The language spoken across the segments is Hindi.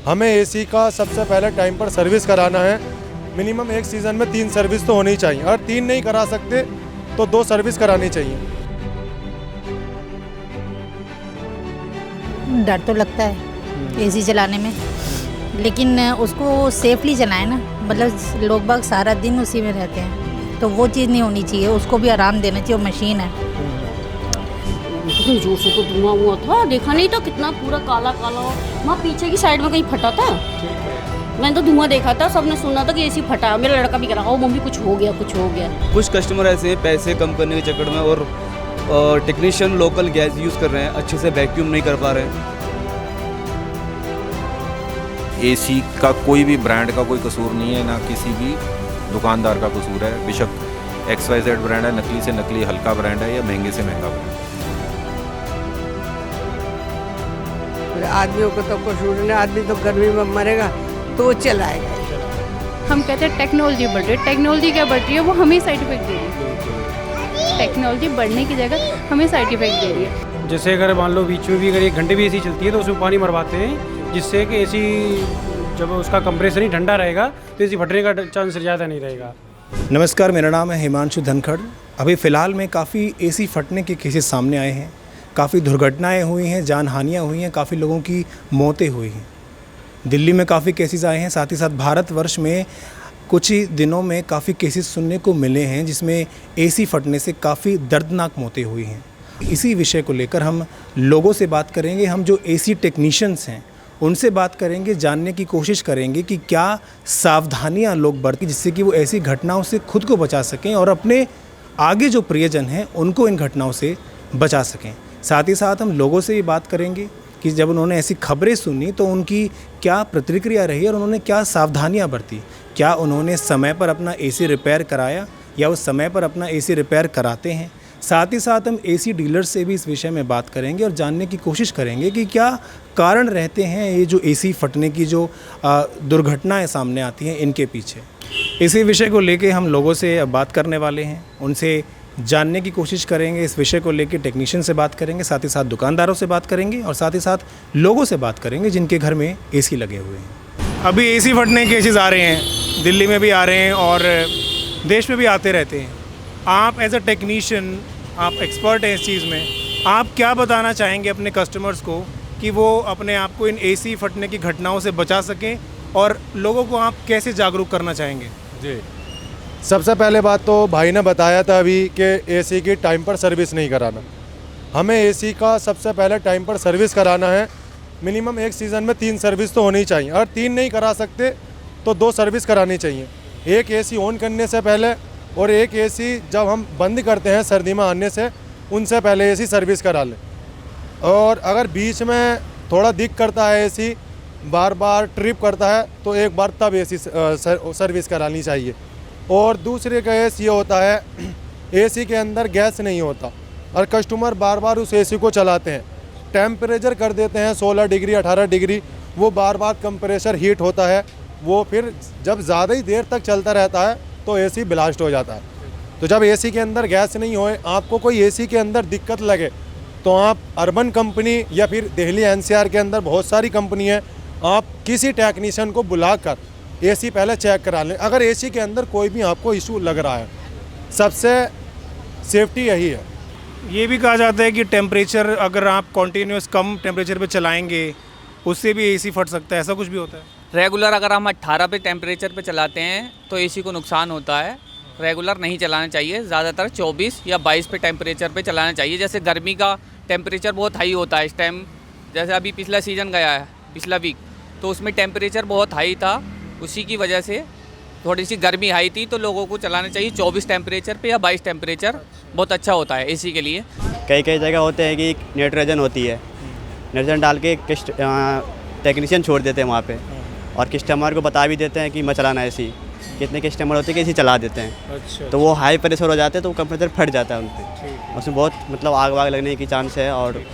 हमें एसी का सबसे पहले टाइम पर सर्विस कराना है। मिनिमम एक सीज़न में 3 सर्विस तो होनी चाहिए। अगर 3 नहीं करा सकते तो 2 सर्विस करानी चाहिए। डर तो लगता है एसी चलाने में, लेकिन उसको सेफली चलाएं ना। मतलब लोग बाग सारा दिन उसी में रहते हैं, तो वो चीज़ नहीं होनी चाहिए। उसको भी आराम देना चाहिए, वो मशीन है। कितनी जोर से तो धुआं हुआ था, देखा नहीं था कितना पूरा काला काला। वहाँ पीछे की साइड में कहीं फटा था। मैंने तो धुआं देखा था, सबने सुना था कि एसी फटा। मेरा लड़का भी कह रहा, ओ मम्मी कुछ हो गया कुछ हो गया। कुछ कस्टमर ऐसे हैं पैसे कम करने के चक्कर में और टेक्नीशियन लोकल गैस यूज़ कर रहे हैं, अच्छे से वैक्यूम नहीं कर पा रहे हैं। एसी का कोई भी ब्रांड का कोई कसूर नहीं है, ना किसी भी दुकानदार का कसूर है। बेशक XYZ ब्रांड है, नकली से नकली हल्का ब्रांड है या महंगे से महंगा ब्रांड है। आदमियों को तो कसूर नहीं, आदमी तो गर्मी में मरेगा तो वो चलाएगा। हम कहते हैं टेक्नोलॉजी बढ़ रही है, टेक्नोलॉजी क्या बढ़ रही है, वो हमें साइड इफेक्ट दे रही है। टेक्नोलॉजी बढ़ने की जगह हमें साइड इफेक्ट दे रही है। जैसे अगर मान लो बीच में भी अगर 1 घंटे भी एसी चलती है तो उसमें पानी मरवाते हैं, जिससे कि एसी जब उसका कंप्रेसर ही ठंडा रहेगा तो एसी फटने का चांस ज़्यादा नहीं रहेगा। नमस्कार, मेरा नाम है हिमांशु धनखड़। अभी फ़िलहाल में काफ़ी एसी फटने के केसेस सामने आए हैं, काफ़ी दुर्घटनाएं हुई हैं, जानहानियाँ हुई हैं, काफ़ी लोगों की मौतें हुई हैं। दिल्ली में काफ़ी केसेस आए हैं, साथ ही साथ भारतवर्ष में कुछ ही दिनों में काफ़ी केसेस सुनने को मिले हैं जिसमें एसी फटने से काफ़ी दर्दनाक मौतें हुई हैं। इसी विषय को लेकर हम लोगों से बात करेंगे, हम जो एसी टेक्नीशियंस हैं उनसे बात करेंगे, जानने की कोशिश करेंगे कि क्या सावधानियां लोग बरतें जिससे कि वो ऐसी घटनाओं से खुद को बचा सकें और अपने आगे जो प्रियजन हैं उनको इन घटनाओं से बचा सकें। साथ ही साथ हम लोगों से ये बात करेंगे कि जब उन्होंने ऐसी खबरें सुनी तो उनकी क्या प्रतिक्रिया रही और उन्होंने क्या सावधानियां बरती। क्या उन्होंने समय पर अपना एसी रिपेयर कराया या वो समय पर अपना एसी रिपेयर कराते हैं। साथ ही साथ हम एसी डीलर से भी इस विषय में बात करेंगे और जानने की कोशिश करेंगे कि क्या कारण रहते हैं ये जो एसी फटने की जो दुर्घटनाएं सामने आती हैं इनके पीछे। इसी विषय को लेके हम लोगों से बात करने वाले हैं, उनसे जानने की कोशिश करेंगे। इस विषय को लेके टेक्नीशियन से बात करेंगे, साथ ही साथ दुकानदारों से बात करेंगे और साथ ही साथ लोगों से बात करेंगे जिनके घर में एसी लगे हुए हैं। अभी एसी फटने के केसेस आ रहे हैं, दिल्ली में भी आ रहे हैं और देश में भी आते रहते हैं। आप एज अ टेक्नीशियन, आप एक्सपर्ट हैं इस चीज़ में, आप क्या बताना चाहेंगे अपने कस्टमर्स को कि वो अपने आप को इन एसी फटने की घटनाओं से बचा सकें और लोगों को आप कैसे जागरूक करना चाहेंगे? जी, सबसे पहले बात तो भाई ने बताया था अभी कि एसी की टाइम पर सर्विस नहीं कराना। हमें एसी का सबसे पहले टाइम पर सर्विस कराना है। मिनिमम एक सीज़न में 3 सर्विस तो होनी चाहिए। अगर 3 नहीं करा सकते तो 2 सर्विस करानी चाहिए। एक एसी ऑन करने से पहले और एक एसी जब हम बंद करते हैं सर्दी में आने से उनसे पहले एसी सर्विस करा लें। और अगर बीच में थोड़ा दिक करता है, एसी बार बार ट्रिप करता है तो एक बार तब एसी सर्विस करानी चाहिए। और दूसरे केस ये होता है एसी के अंदर गैस नहीं होता और कस्टमर बार बार उस एसी को चलाते हैं, टेम्परेचर कर देते हैं 16 डिग्री 18 डिग्री, वो बार बार कंप्रेसर हीट होता है, वो फिर जब ज़्यादा ही देर तक चलता रहता है तो एसी ब्लास्ट हो जाता है। तो जब एसी के अंदर गैस नहीं होए, आपको कोई एसी के अंदर दिक्कत लगे तो आप अर्बन कंपनी या फिर दिल्ली NCR के अंदर बहुत सारी कंपनी है, आप किसी टेक्नीशियन को बुलाकर एसी पहले चेक करा लें। अगर एसी के अंदर कोई भी आपको इशू लग रहा है, सबसे सेफ्टी यही है। ये भी कहा जाता है कि टेम्परेचर अगर आप कॉन्टीन्यूस कम टेम्परेचर पे चलाएंगे उससे भी एसी फट सकता है, ऐसा कुछ भी होता है? रेगुलर अगर हम 18 पे टेम्परेचर पे चलाते हैं तो एसी को नुकसान होता है। रेगुलर नहीं चलाना चाहिए, ज़्यादातर 24 या 22 पे टेम्परेचर पे चलाना चाहिए। जैसे गर्मी का टेम्परेचर बहुत हाई होता है इस टाइम, जैसे अभी पिछला सीज़न गया है, पिछला वीक, तो उसमें टेम्परेचर बहुत हाई था, उसी की वजह से थोड़ी सी गर्मी हाई थी, तो लोगों को चलाना चाहिए 24 टेम्परेचर पे या 22 टेम्परेचर बहुत अच्छा होता है एसी के लिए। कई जगह होते हैं कि नाइट्रोजन होती है, नाइट्रोजन डाल के टेक्नीशियन छोड़ देते हैं वहाँ पे और कस्टमर को बता भी देते हैं कि मत चलाना एसी। कितने कस्टमर होते हैं कि एसी चला देते हैं। अच्छा, तो वो हाई प्रेशर हो जाते हैं तो वो कंप्रेसर फट जाता है उन पर, उसमें बहुत मतलब आग वाग लगने की चांस है और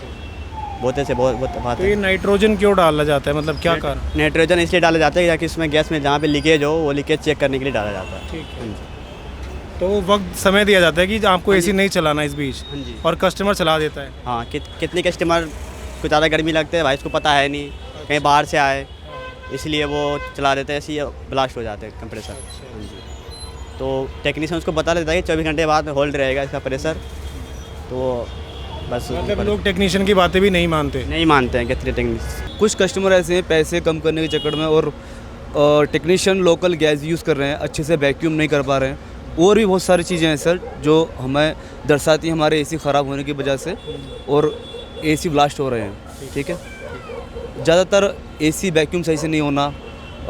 बहुत ऐसे बहुत बात है। तो ये नाइट्रोजन क्यों डाला जाता है, मतलब क्या कारण? नाइट्रोजन इसलिए डाला जाता है ताकि इसमें गैस में जहाँ पे लीकेज हो वो लीकेज चेक करने के लिए डाला जाता है। ठीक है, तो वक्त समय दिया जाता है कि आपको एसी नहीं चलाना इस बीच, और कस्टमर चला देता है। हाँ, कितने कस्टमर को ज़्यादा गर्मी लगती है भाई, इसको पता है नहीं, कहीं बाहर से आए इसलिए वो चला देते हैं, ऐसे ब्लास्ट हो जाते हैं कंप्रेसर। हाँ जी, तो टेक्नीशियन उसको बता देता है कि 24 घंटे बाद होल्ड रहेगा इसका प्रेशर, तो बस मतलब लोग टेक्नीशियन की बातें भी नहीं मानते हैं कितने टेक्नीशियन। कुछ कस्टमर ऐसे हैं पैसे कम करने के चक्कर में और टेक्नीशियन लोकल गैस यूज़ कर रहे हैं, अच्छे से वैक्यूम नहीं कर पा रहे हैं। और भी बहुत सारी चीज़ें हैं सर जो हमें दर्शाती हैं हमारे एसी ख़राब होने की वजह से, और एसी ब्लास्ट हो रहे हैं। ठीक है, ज़्यादातर एसी वैक्यूम सही से नहीं होना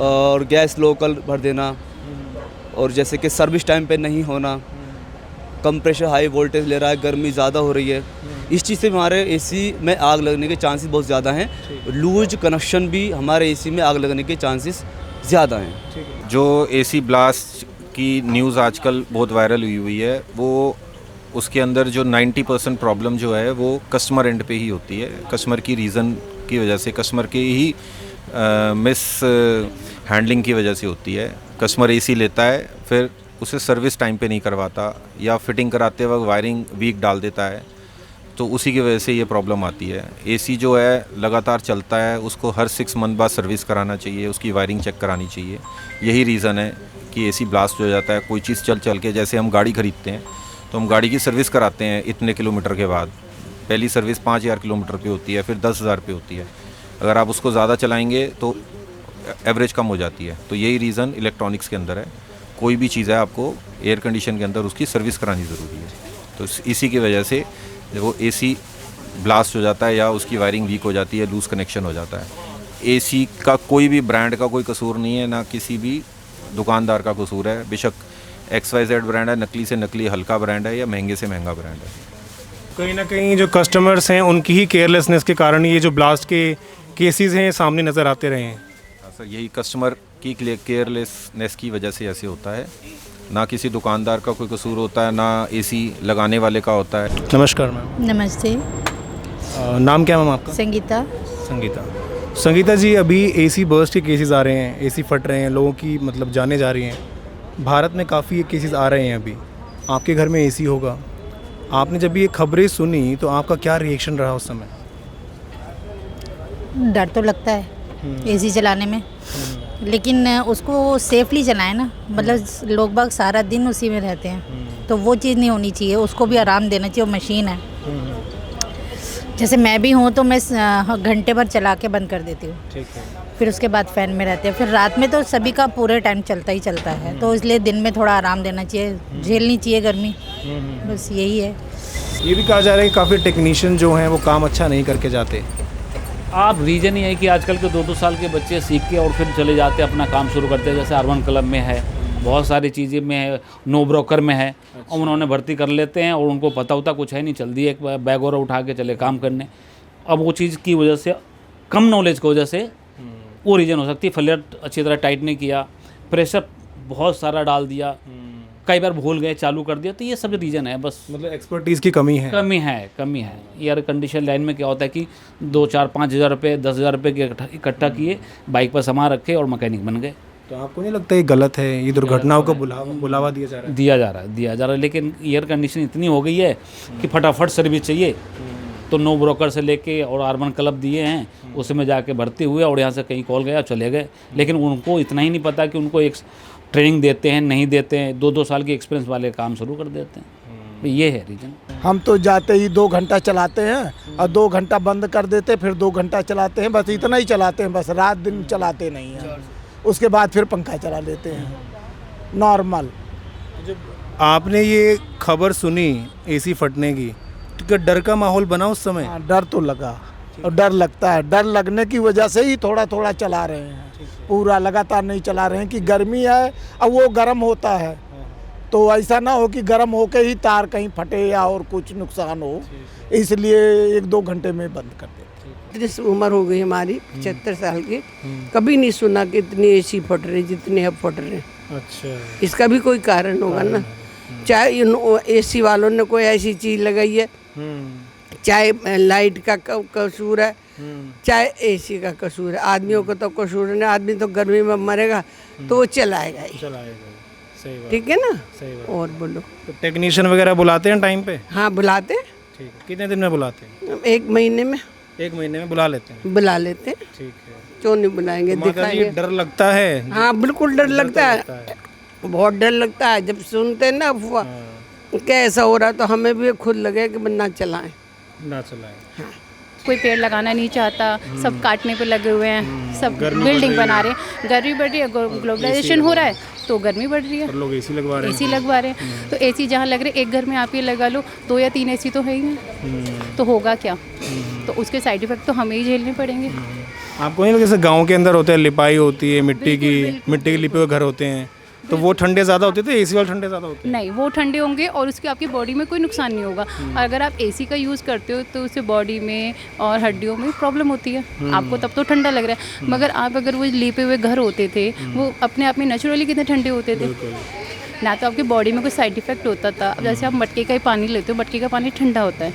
और गैस लोकल भर देना, और जैसे कि सर्विस टाइम पे नहीं होना, कंप्रेशर हाई वोल्टेज ले रहा है, गर्मी ज़्यादा हो रही है, इस चीज़ से हमारे एसी में आग लगने के चांसेस बहुत ज़्यादा हैं। लूज कनेक्शन भी हमारे एसी में आग लगने के चांसेस ज़्यादा हैं। जो एसी ब्लास्ट की न्यूज़ आजकल बहुत वायरल हुई है, वो उसके अंदर जो 90% प्रॉब्लम जो है वो कस्टमर एंड पे ही होती है। कस्टमर की रीज़न की वजह से, कस्टमर के ही मिस हैंडलिंग की वजह से होती है। कस्टमर एसी लेता है, फिर उसे सर्विस टाइम पे नहीं करवाता, या फिटिंग कराते वक्त वायरिंग वीक डाल देता है, तो उसी की वजह से ये प्रॉब्लम आती है। एसी जो है लगातार चलता है, उसको हर 6 मंथ बाद सर्विस कराना चाहिए, उसकी वायरिंग चेक करानी चाहिए। यही रीज़न है कि एसी ब्लास्ट हो जाता है। कोई चीज़ चल के, जैसे हम गाड़ी ख़रीदते हैं तो हम गाड़ी की सर्विस कराते हैं इतने किलोमीटर के बाद। पहली सर्विस 5000 किलोमीटर पे होती है, फिर 10,000 पे होती है। अगर आप उसको ज़्यादा चलाएँगे तो एवरेज कम हो जाती है। तो यही रीज़न इलेक्ट्रॉनिक्स के अंदर है। कोई भी चीज़ है, आपको एयर कंडीशन के अंदर उसकी सर्विस करानी ज़रूरी है। तो इसी की वजह से जब वो एसी ब्लास्ट हो जाता है या उसकी वायरिंग वीक हो जाती है, लूज़ कनेक्शन हो जाता है। एसी का कोई भी ब्रांड का कोई कसूर नहीं है, ना किसी भी दुकानदार का कसूर है। बेशक XYZ ब्रांड है, नकली से नकली हल्का ब्रांड है या महंगे से महंगा ब्रांड है। कहीं ना कहीं जो कस्टमर्स हैं उनकी ही केयरलेसनेस के कारण ये जो ब्लास्ट के केसेस हैं सामने नज़र आते रहे हैं। सर, यही कस्टमर की केयरलेसनेस की वजह से ऐसे होता है। ना किसी दुकानदार का कोई कसूर होता है, ना एसी लगाने वाले का होता है। नमस्कार मैम। नमस्ते। नाम क्या मैम आपका? संगीता। संगीता जी, अभी एसी बर्स्ट के केसेस आ रहे हैं, एसी फट रहे हैं, लोगों की मतलब जाने जा रही हैं। भारत में काफ़ी ये केसेस आ रहे हैं। अभी आपके घर में एसी होगा, आपने जब ये खबरें सुनी तो आपका क्या रिएक्शन रहा उस समय? डर तो लगता है एसी चलाने में, लेकिन उसको सेफली चलाएं ना। मतलब लोग बाग सारा दिन उसी में रहते हैं, तो वो चीज़ नहीं होनी चाहिए। उसको भी आराम देना चाहिए, वो मशीन है। जैसे मैं भी हूँ तो मैं घंटे भर चला के बंद कर देती हूँ, ठीक है, फिर उसके बाद फ़ैन में रहते हैं। फिर रात में तो सभी का पूरे टाइम चलता ही चलता है, तो इसलिए दिन में थोड़ा आराम देना चाहिए, झेलनी चाहिए गर्मी, बस यही है। ये भी कहा जा रहा है कि काफ़ी टेक्नीशियन जो हैं वो काम अच्छा नहीं करके जाते। आप रीज़न ये है कि आजकल के 2-2 साल के बच्चे सीख के और फिर चले जाते हैं, अपना काम शुरू करते हैं। जैसे अर्बन क्लब में है, बहुत सारी चीज़ें में है, नो ब्रोकर में है, और उन्होंने भर्ती कर लेते हैं और उनको पता होता कुछ है नहीं, चल दिए एक बैग और उठा के चले काम करने। अब वो चीज़ की वजह से, कम नॉलेज की वजह से वो रीज़न हो सकती है। फ्लेयर अच्छी तरह टाइट नहीं किया, प्रेशर बहुत सारा डाल दिया, कई बार भूल गए, चालू कर दिया, तो ये सब रीज़न है। बस मतलब एक्सपर्टीज़ की कमी है। कमी है। एयर कंडीशन लाइन में क्या होता है कि 2, 4, 5 हज़ार रुपये, 10 हज़ार रुपये के इकट्ठा किए, बाइक पर सामान रखे और मैकेनिक बन गए। तो आपको नहीं लगता ये गलत है? ये दुर्घटनाओं को बुलावा दिया जा रहा है। लेकिन एयर कंडीशन इतनी हो गई है कि फटाफट सर्विस चाहिए, तो नो ब्रोकर से लेके और अर्बन क्लब दिए हैं, उसमें जाके भर्ती हुए और यहाँ से कहीं कॉल गया चले गए। लेकिन उनको इतना ही नहीं पता कि उनको एक ट्रेनिंग देते हैं, नहीं देते हैं। 2-2 साल के एक्सपीरियंस वाले काम शुरू कर देते हैं। ये है रीज़न। हम तो जाते ही 2 घंटा चलाते हैं और 2 घंटा बंद कर देते, फिर 2 घंटा चलाते हैं, बस इतना ही चलाते हैं। बस रात दिन चलाते नहीं हैं। उसके बाद फिर पंखा चला लेते हैं नॉर्मल। आपने ये खबर सुनी एसी फटने की, तो क्या डर का माहौल बना उस समय? हाँ, डर तो लगा और डर लगता है। डर लगने की वजह से ही थोड़ा थोड़ा चला रहे हैं, पूरा लगातार नहीं चला रहे हैं कि गर्मी है और वो गर्म होता है, तो ऐसा ना हो कि गर्म होके ही तार कहीं फटे या और कुछ नुकसान हो, इसलिए 1-2 घंटे में बंद कर देते। इतनी उम्र हो गई हमारी 75 साल की, कभी नहीं सुना कि इतनी एसी फट रही जितने अब फट रहे। अच्छा, इसका भी कोई कारण होगा ना। चाहे एसी वालों ने कोई ऐसी चीज़ लगाई है, चाहे लाइट का कसूर है, चाहे एसी का कसूर है। आदमियों को तो कसूर नहीं, आदमी तो गर्मी में मरेगा तो वो चलाएगा ही। सही बात, ठीक है ना। सही बात। और बोलो, तो टेक्नीशियन वगैरह बुलाते हैं टाइम पे? हाँ बुलाते हैं। ठीक है, कितने दिन में बुलाते हैं? 1 महीने में। 1 महीने में बुला लेते हैं। बुला लेते हैं। ठीक है। क्यों नहीं बनाएंगे, दिखाएंगे। डर लगता है। हाँ बिल्कुल डर लगता है, बहुत डर लगता है जब सुनते हैं ना अफवाह क्या ऐसा हो रहा, तो हमें भी खुद लगे कि ना चलाएं। कोई पेड़ लगाना नहीं चाहता, सब काटने पे लगे हुए हैं, सब बिल्डिंग बना रहे हैं, गर्मी बढ़ रही है, ग्लोबलाइजेशन हो रहा है तो गर्मी बढ़ रही है, लोग एसी लगवा रहे हैं। तो एसी जहाँ लग रहे एक घर में आप ये लगा लो 2 या 3 एसी तो है ही नहीं, तो होगा क्या? तो उसके साइड इफेक्ट तो हमें ही झेलने पड़ेंगे। आपको नहीं लगता जैसे गांव के अंदर होता है, लिपाई होती है, मिट्टी के लिपे हुए घर होते हैं, तो वो ठंडे ज़्यादा होते थे, एसी वाले ठंडे ज़्यादा होते हैं? नहीं, वो ठंडे होंगे और उसके आपकी बॉडी में कोई नुकसान नहीं होगा। अगर आप एसी का यूज़ करते हो तो उससे बॉडी में और हड्डियों में प्रॉब्लम होती है, आपको तब तो ठंडा लग रहा है। मगर आप अगर वो लिपे हुए घर होते थे, वो अपने आप में नेचुरली कितने ठंडे होते थे, ना तो आपकी बॉडी में कोई साइड इफेक्ट होता था। अब जैसे आप मटके का ही पानी लेते हो, मटके का पानी ठंडा होता है,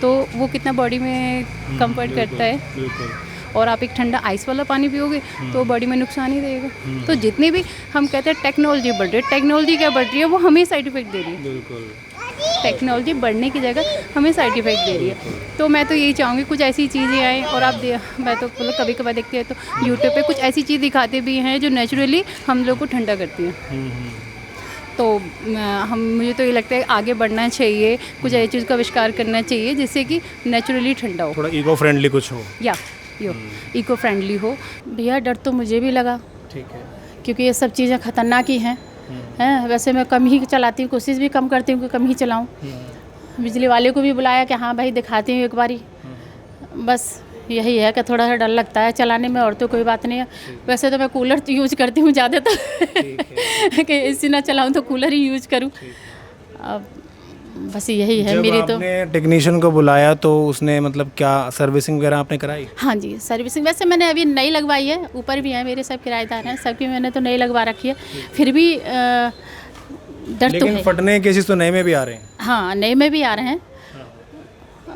तो वो कितना बॉडी में कंफर्ट करता है, और आप एक ठंडा आइस वाला पानी पियोगे तो बॉडी में नुकसान ही देगा। तो जितने भी हम कहते हैं टेक्नोलॉजी बढ़ रही है, टेक्नोलॉजी क्या बढ़ रही है, वो हमें साइड इफेक्ट दे रही है। टेक्नोलॉजी बढ़ने की जगह हमें साइड इफेक्ट दे रही है। तो मैं तो यही चाहूँगी कुछ ऐसी चीज़ें आएँ, और आप मैं तो मतलब कभी कभार देखते हैं तो यूट्यूब पे कुछ ऐसी चीज़ दिखाते भी हैं जो नेचुरली हम लोग को ठंडा करती है। तो मुझे तो ये लगता है आगे बढ़ना चाहिए, कुछ ऐसी चीज़ का आविष्कार करना चाहिए जिससे कि नेचुरली ठंडा हो, थोड़ा इको फ्रेंडली कुछ हो, या इको फ्रेंडली हो। भैया डर तो मुझे भी लगा, ठीक है, क्योंकि ये सब चीज़ें ख़तरनाक ही हैं। वैसे मैं कम ही चलाती हूँ, कोशिश भी कम करती हूँ कि कम ही चलाऊँ। बिजली वाले को भी बुलाया कि हाँ भाई दिखाती हूँ एक बारी, बस यही है कि थोड़ा सा डर लगता है चलाने में, और तो कोई बात नहीं है। वैसे तो मैं कूलर यूज़ करती हूँ ज़्यादातर कि एसी ना चलाऊँ तो कूलर ही यूज़ करूँ। अब बस यही है मेरी। तो आपने टेक्नीशियन को बुलाया तो उसने मतलब क्या सर्विसिंग वगैरह आपने कराई? हाँ जी, सर्विसिंग वैसे मैंने अभी नई लगवाई है, ऊपर भी है मेरे सब किराएदार हैं, सबकी मैंने तो नई लगवा रखी है, फिर भी डर तो है। फटने के केसेस तो नए में भी आ रहे हैं? हाँ, नए में भी आ रहे हैं।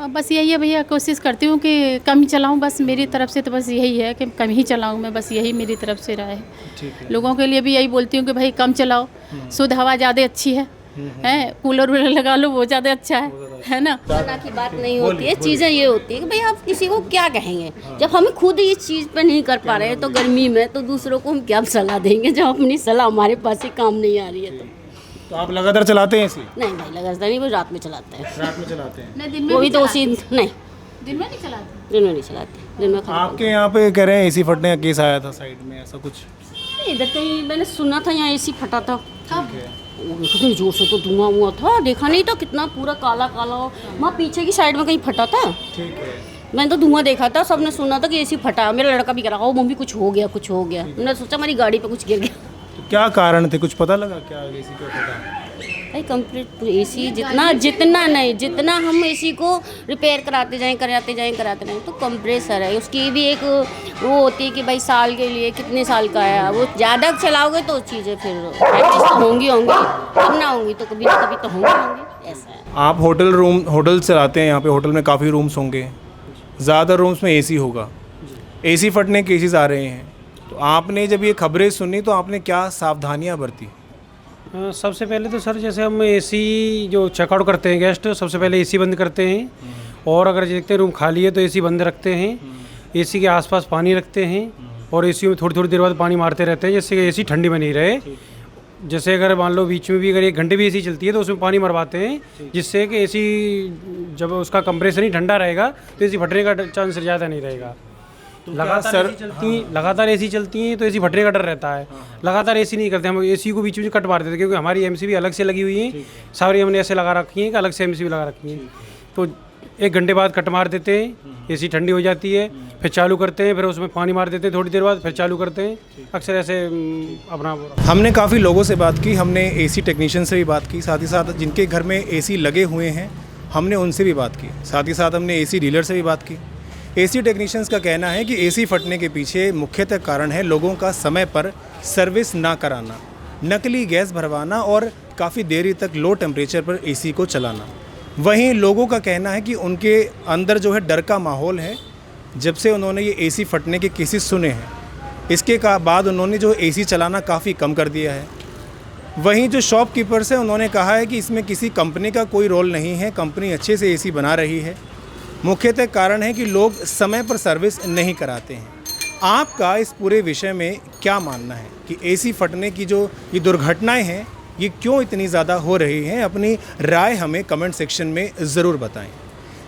बस यही है भैया, कोशिश करती हूँ कि कम ही चलाऊँ, बस मेरी तरफ से तो बस यही है कि कम ही चलाऊँ मैं, बस यही मेरी तरफ से राय है। लोगों के लिए भी यही बोलती हूँ कि भाई कम चलाओ, शुद्ध हवा ज़्यादा अच्छी है, कूलर वूलर लगा लो वो ज़्यादा अच्छा है ना। मना की बात नहीं होती है, चीज़ें ये होती है कि भाई आप किसी को क्या कहेंगे, जब हम खुद इस चीज़ पे नहीं कर पा रहे हैं तो गर्मी में, तो दूसरों को हम क्या सलाह देंगे जब अपनी सलाह हमारे पास ही काम नहीं आ रही है। तो आप लगातार चलाते हैं इसी? नहीं लगातार नहीं, वो रात में चलाते हैं। रात में चलाते हैं? नहीं, दिन में वो भी तो उसी नहीं, दिन में नहीं चलाते, दिन में नहीं चलाते, दिन में आपके यहाँ पे कह रहे हैं एसी फटने का केस आया था साइड में, ऐसा कुछ? इधर कहीं मैंने सुना था यहाँ एसी फटा था, कितनी जोर से तो धुआं हुआ था, देखा नहीं था, कितना पूरा काला काला, वहाँ पीछे की साइड में कहीं फटा था। ठीक है, मैंने तो धुआं देखा था, सबने सुना था कि एसी फटा। मेरा लड़का भी कह रहा, मम्मी कुछ हो गया कुछ हो गया। मैंने सोचा हमारी गाड़ी पे कुछ गिर गया। तो क्या कारण थे, कुछ पता लगा क्या एसी क्यों फटा? भाई कंप्लीट एसी जितना हम एसी को रिपेयर कराते जाएं तो कंप्रेसर है, उसकी भी एक वो होती है कि भाई साल के लिए कितने साल का है, वो ज़्यादा चलाओगे तो चीज़ें फिर तो होंगी कब ना होंगी तो कभी ना कभी तो होंगी, ऐसा है। आप होटल चलाते हैं, यहाँ पे होटल में काफ़ी रूम्स होंगे, ज़्यादा रूम्स में एसी होगा, एसी फटने के केसेस आ रहे हैं, तो आपने जब ये खबरें सुनी तो आपने क्या सावधानियाँ बरती? सबसे पहले तो सर जैसे हम एसी जो चेकआउट करते हैं गेस्ट, सबसे पहले एसी बंद करते हैं, और अगर देखते हैं रूम खाली है तो एसी बंद रखते हैं, एसी के आसपास पानी रखते हैं, और एसी में थोड़ी देर बाद पानी मारते रहते हैं जिससे कि एसी ठंडी बनी रहे। जैसे अगर मान लो बीच में भी अगर 1 घंटे भी एसी चलती है तो उसमें पानी मरवाते हैं, जिससे कि एसी जब उसका कंप्रेसर ही ठंडा रहेगा तो एसी फटने का चांस ज़्यादा नहीं रहेगा। लगातार एसी चलती हैं तो एसी फटने का डर रहता है। लगातार एसी नहीं करते हम, एसी को बीच में कट मार देते हैं, क्योंकि हमारी एमसीबी अलग से लगी हुई है, सारी हमने ऐसे लगा रखी है कि अलग से एमसीबी लगा रखी है। तो 1 घंटे बाद कट मार देते हैं, एसी ठंडी हो जाती है, फिर चालू करते हैं, फिर उसमें पानी मार देते हैं, थोड़ी देर बाद फिर चालू करते हैं। अक्सर ऐसे अपना हमने काफ़ी लोगों से बात की, हमने एसी टेक्नीशियन से भी बात की, साथ ही साथ जिनके घर में एसी लगे हुए हैं हमने उनसे भी बात की, साथ ही साथ हमने एसी डीलर से भी बात की। एसी टेक्नीशियंस का कहना है कि एसी फटने के पीछे मुख्यतः कारण है लोगों का समय पर सर्विस ना कराना, नकली गैस भरवाना और काफ़ी देरी तक लो टेम्परेचर पर एसी को चलाना। वहीं लोगों का कहना है कि उनके अंदर जो है डर का माहौल है, जब से उन्होंने ये एसी फटने के केसेस सुने हैं, इसके बाद उन्होंने जो एसी चलाना काफ़ी कम कर दिया है। वहीं जो शॉपकीपर्स हैं उन्होंने कहा है कि इसमें किसी कंपनी का कोई रोल नहीं है, कंपनी अच्छे से एसी बना रही है। मुख्यतः कारण है कि लोग समय पर सर्विस नहीं कराते हैं। आपका इस पूरे विषय में क्या मानना है कि एसी फटने की जो ये दुर्घटनाएं हैं ये क्यों इतनी ज़्यादा हो रही हैं? अपनी राय हमें कमेंट सेक्शन में ज़रूर बताएं।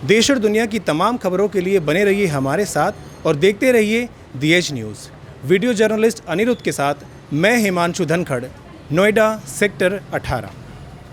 देश और दुनिया की तमाम खबरों के लिए बने रहिए हमारे साथ और देखते रहिए the edge news. Video journalist Aniruddh के साथ मैं हिमांशु धनखड़, नोएडा सेक्टर 18।